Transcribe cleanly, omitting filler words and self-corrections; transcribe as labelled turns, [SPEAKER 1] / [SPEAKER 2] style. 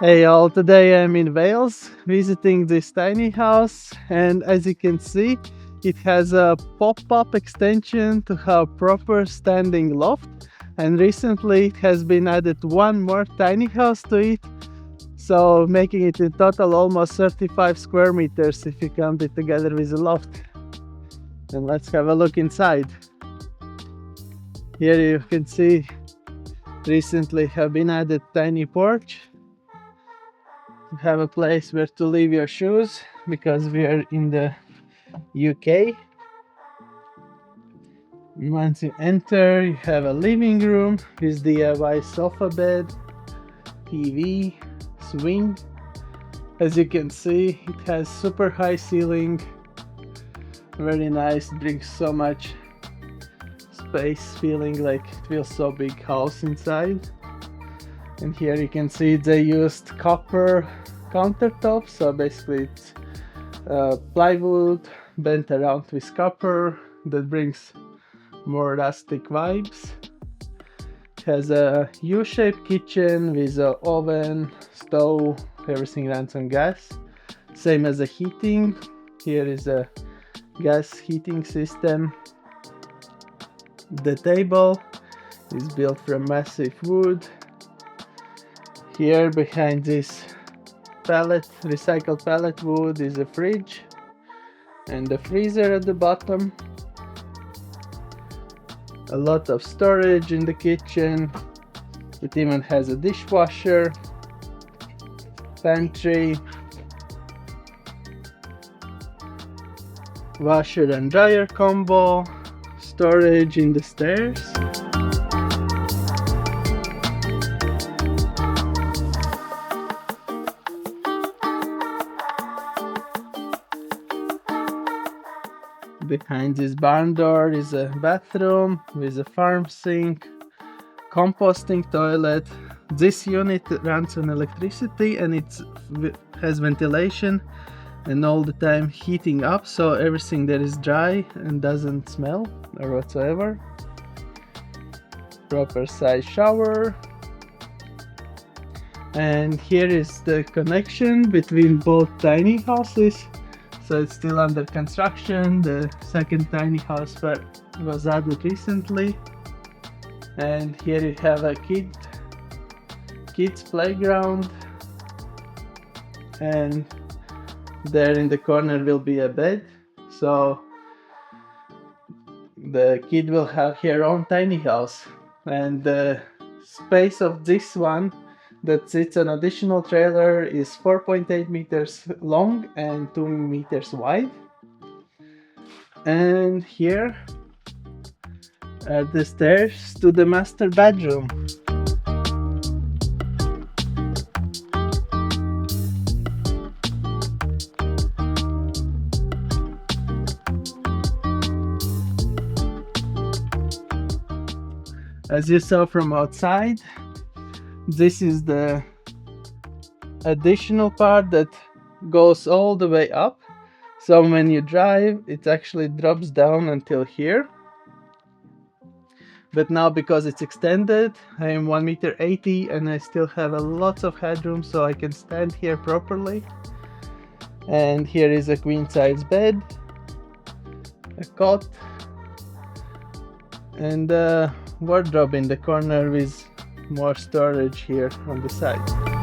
[SPEAKER 1] Hey all, today I'm in Wales visiting this tiny house, and as you can see, it has a pop-up extension to have proper standing loft, and recently it has been added one more tiny house to it, so making it in total almost 35 square meters if you count it together with the loft. And let's have a look inside. Here you can see recently have been added tiny porch. You have a place where to leave your shoes because we are in the UK. Once you enter, you have a living room with DIY sofa bed, TV, swing. As you can see, it has super high ceiling, very nice, brings so much space, feeling like it feels so big house inside. And here you can see they used copper countertops, so basically it's plywood bent around with copper that brings more rustic vibes. It has a U-shaped kitchen with an oven, stove, everything runs on gas. Same as the heating. Here is a gas heating system. The table is built from massive wood. Here behind this recycled pallet wood is a fridge and a freezer at the bottom. A lot of storage in the kitchen. It even has a dishwasher, pantry, washer and dryer combo, storage in the stairs. Behind this barn door is a bathroom with a farm sink, composting toilet. This unit runs on electricity and it has ventilation and all the time heating up, so everything there is dry and doesn't smell or whatsoever. Proper size shower. And here is the connection between both tiny houses. So it's still under construction. The second tiny house was added recently. And here you have a kids playground. And there in the corner will be a bed. So the kid will have her own tiny house. And the space of this one that sits an additional trailer is 4.8 meters long and 2 meters wide. And here are the stairs to the master bedroom. As you saw from outside, this is the additional part that goes all the way up. So when you drive, it actually drops down until here. But now because it's extended, I am 1.80 meters and I still have a lot of headroom, so I can stand here properly. And here is a queen size bed, a cot, and a wardrobe in the corner with more storage here on the side.